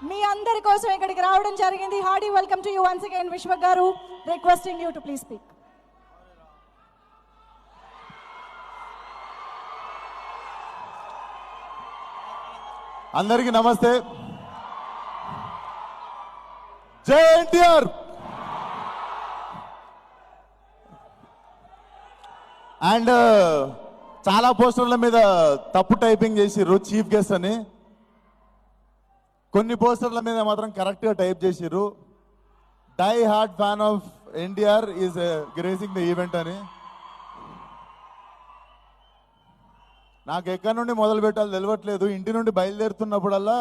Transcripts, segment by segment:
మీ అందరి కోసం ఇక్కడికి రావడం జరిగింది. Hardy welcome to you once again. విశ్వ గారు, requesting you to please speak. అందరికీ నమస్తే. జై ఎన్టీఆర్. అండ్ చాలా పోస్టర్ల మీద తప్పు టైపింగ్ చేసిర్రు చీఫ్ గెస్ట్ అని. కొన్ని పోస్టర్ల మీద మాత్రం కరెక్ట్గా టైప్ చేసిర్రు. Die hard fan of NTR is gracing the event అని. నాకు ఎక్కడి నుండి మొదలు పెట్టాలో తెలియట్లేదు. ఇంటి నుండి బయలుదేరుతున్నప్పుడల్లా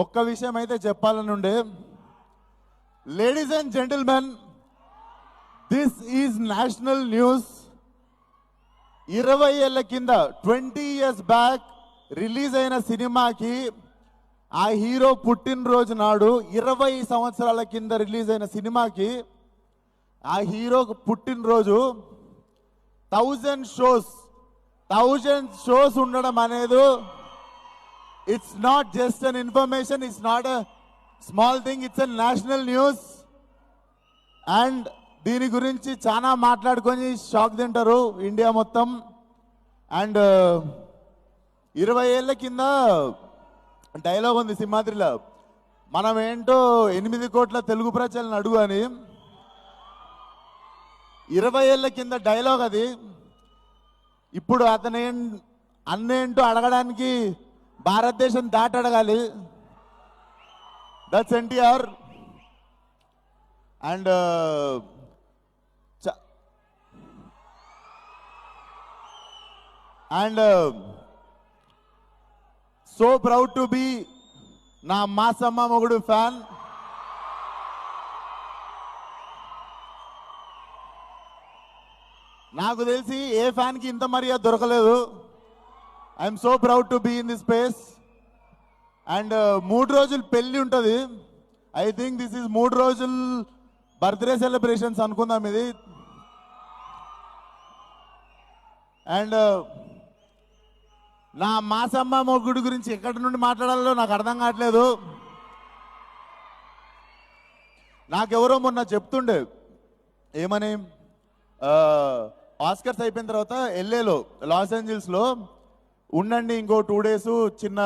ఒక్క విషయం అయితే చెప్పాలని ఉండే. Ladies and gentlemen, this is national news. 20 ఏళ్ల కింద 20 years బ్యాక్ రిలీజ్ అయిన సినిమాకి ఆ హీరో పుట్టినరోజు నాడు, 20 సంవత్సరాల కింద రిలీజ్ అయిన సినిమాకి ఆ హీరో పుట్టినరోజు 1000 షోస్ ఉండడం అనేది it's not just an information, it's not a small thing, it's a national news. And దీని గురించి చాలా మాట్లాడుకొని షాక్ తింటారు ఇండియా మొత్తం. అండ్ 20 ఏళ్ల కింద డైలాగ్ ఉంది సింహాద్రిలో, మనం ఏంటో 8 కోట్ల తెలుగు ప్రజలను అడుగు అని. 20 ఏళ్ల కింద డైలాగ్ అది. ఇప్పుడు అన్నేంటో అడగడానికి భారతదేశం దాటి అడగాలి. That's NTR. And so proud to be నా మాసమ్మ మొగుడు ఫ్యాన్. నాకు తెలిసి ఏ ఫ్యాన్కి ఇంత మర్యాద దొరకలేదు. I'm so proud to be in this space. And 3 రోజులు పెళ్ళి ఉంటుంది. ఐ థింక్ దిస్ ఈజ్ 3 రోజులు బర్త్డే సెలబ్రేషన్స్ అనుకుందాం ఇది. అండ్ నా మాసమ్మ మొగుడు గురించి ఎక్కడి నుండి మాట్లాడాలో నాకు అర్థం కావట్లేదు. నాకెవరో మొన్న చెప్తుండే ఏమని, ఆస్కర్స్ అయిపోయిన తర్వాత ఎల్ఏలో లాస్ ఏంజల్స్లో ఉండండి, ఇంకో 2 days చిన్న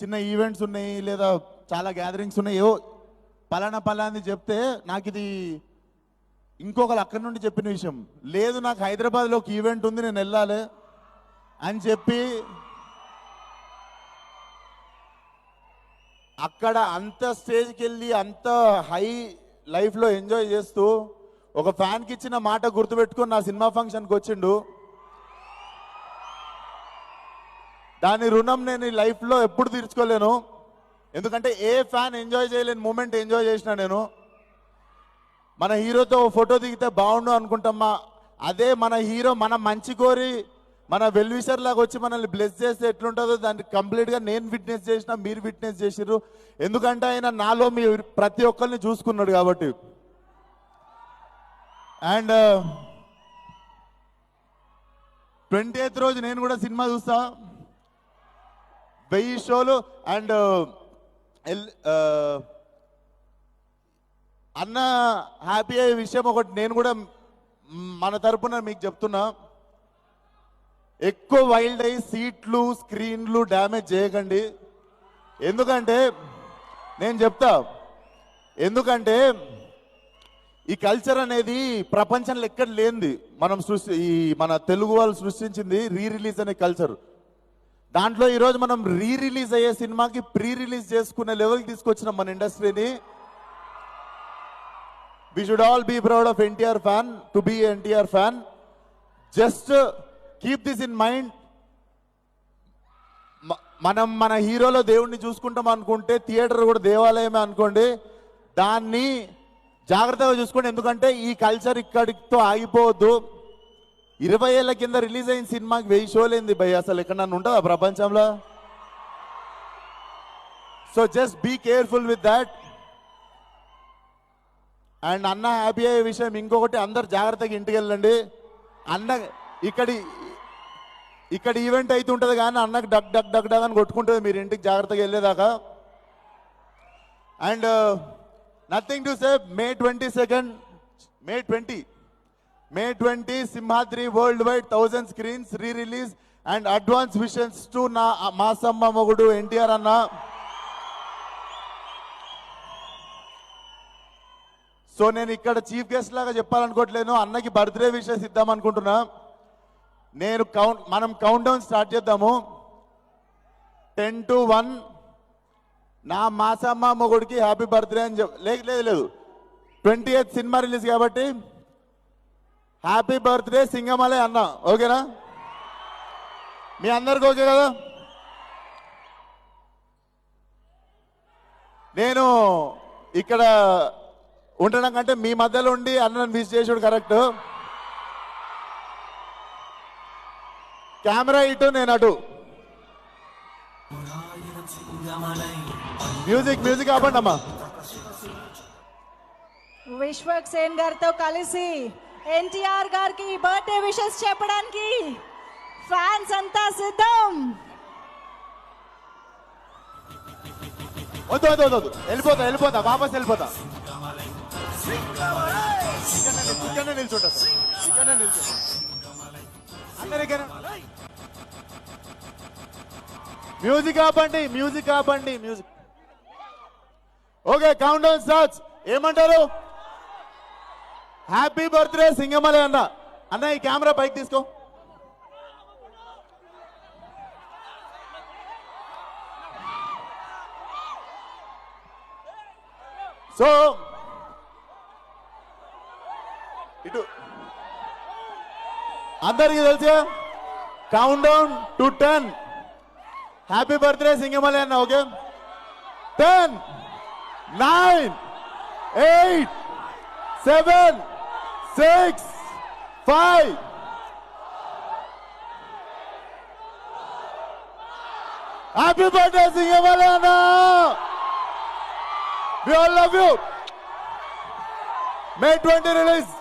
చిన్న ఈవెంట్స్ ఉన్నాయి లేదా చాలా గ్యాదరింగ్స్ ఉన్నాయి, ఏవో పలానా చెప్తే నాకు ఇది ఇంకొకరు అక్కడి నుండి చెప్పిన విషయం లేదు, నాకు హైదరాబాద్లో ఒక ఈవెంట్ ఉంది నేను వెళ్ళాలి అని చెప్పి అక్కడ అంత స్టేజ్కి వెళ్ళి అంత హై లైఫ్లో ఎంజాయ్ చేస్తూ ఒక ఫ్యాన్కి ఇచ్చిన మాట గుర్తుపెట్టుకొని నా సినిమా ఫంక్షన్కి వచ్చిండు. దాని రుణం నేను ఈ లైఫ్లో ఎప్పుడు తీర్చుకోలేను. ఎందుకంటే ఏ ఫ్యాన్ ఎంజాయ్ చేయలేని మూమెంట్ ఎంజాయ్ చేసిన నేను. మన హీరోతో ఫోటో దిగితే బాగుండు అనుకుంటామా, అదే మన హీరో మన మంచి కోరి మన వెల్విషర్ లాగా వచ్చి మనల్ని బ్లెస్ చేస్తే ఎట్లుంటుందో దాన్ని కంప్లీట్గా నేను విట్నెస్ చేసిన, మీరు విట్నెస్ చేసిర్రు. ఎందుకంటే ఆయన నాలో మీ ప్రతి ఒక్కరిని చూసుకున్నాడు కాబట్టి. అండ్ 28th రోజు నేను కూడా సినిమా చూస్తా, 1000 షోలు. అండ్ అన్న హ్యాపీ అయ్యే విషయం ఒకటి నేను కూడా మన తరపున మీకు చెప్తున్నా, ఎక్కువ వైల్డ్ అయ్యి సీట్లు స్క్రీన్లు డ్యామేజ్ చేయకండి. ఎందుకంటే నేను చెప్తా, ఎందుకంటే ఈ కల్చర్ అనేది ప్రపంచంలో ఎక్కడ లేనిది మనం మన తెలుగు వాళ్ళు సృష్టించింది రీ రిలీజ్ అనే కల్చర్. దాంట్లో ఈరోజు మనం రీ రిలీజ్ అయ్యే సినిమాకి ప్రీ రిలీజ్ చేసుకునే లెవెల్కి తీసుకొచ్చినాం మన ఇండస్ట్రీని. We should all be proud of NTR fan, to be an NTR fan. Just keep this in mind. మనం మన హీరోలో దేవుణ్ణి చూసుకుంటాం అనుకుంటే థియేటర్ కూడా దేవాలయమే అనుకోండి, దాన్ని జాగ్రత్తగా చూసుకోండి. ఎందుకంటే ఈ కల్చర్ ఇక్కడితో ఆగిపోవద్దు. 20 ఏళ్ల కింద రిలీజ్ అయిన సినిమాకి 1000 షోలు ఏంది భయ్, అసలు ఎక్కడన్నా ఉంటుందా ప్రపంచంలో? So just be careful with that. And అన్న హ్యాపీ అయ్యే విషయం ఇంకొకటి, అందరు జాగ్రత్తగా ఇంటికి వెళ్ళండి. అన్న ఇక్కడ ఈవెంట్ అయితే ఉంటుంది కానీ అన్నకు డగ్ డగ్ డగ్ డగ్ అని కొట్టుకుంటుంది మీరు ఇంటికి జాగ్రత్తగా వెళ్ళేదాకా. And nothing to say, May 20 Simhadri world wide 1000 screens re release and advance విషన్స్ టు నా మాసమ్మ మొగుడు ఎన్టీఆర్ అన్న. సో నేను ఇక్కడ చీఫ్ గెస్ట్ లాగా చెప్పాలనుకోవట్లేను, అన్నకి బర్త్డే విషెస్ ఇద్దాం అనుకుంటున్నా. మనం కౌంట్ డౌన్ స్టార్ట్ చేద్దాము. 10 to 1 నా మాసమ్మ మొగుడికి హ్యాపీ బర్త్డే అని లేదు 28th సినిమా రిలీజ్ కాబట్టి హ్యాపీ బర్త్డే సింగమలై అన్న. ఓకేనా? మీ అందరికి ఓకే కదా? నేను ఇక్కడ ఉండడం కంటే మీ మధ్యలో ఉండి అన్నను విష్ చేసుడు కరెక్ట్. కెమెరా ఇటు, నేను అటు. మ్యూజిక్ ఆపండి అమ్మా. విశ్వక్ సేన్ గారితో కలిసి ఎన్టీఆర్ గారికి బర్త్డే విషెస్ చెప్పడానికి ఫ్యాన్స్ అంతా సిద్ధం. వద్దు వెళ్ళిపోతా వాపస్ వెళ్ళిపోతా. ఇక్కడనే నిల్చుంటా అందరికీ. మ్యూజిక్ ఆపండి. Okay, count down starts. ఏమంటారు? హ్యాపీ బర్త్డే సింగమలై అన్న. అన్న ఈ కెమెరా పైకి తీసుకో. సో ఇటు అందరికీ తెలుసా, count down to 10. Happy birthday Singamalai అన్న. ఓకే, 10, 9, 8, 7, 6, 5. హ్యాపీ బర్త్డే సింగమలై అన్న. We all love you. May 20 release.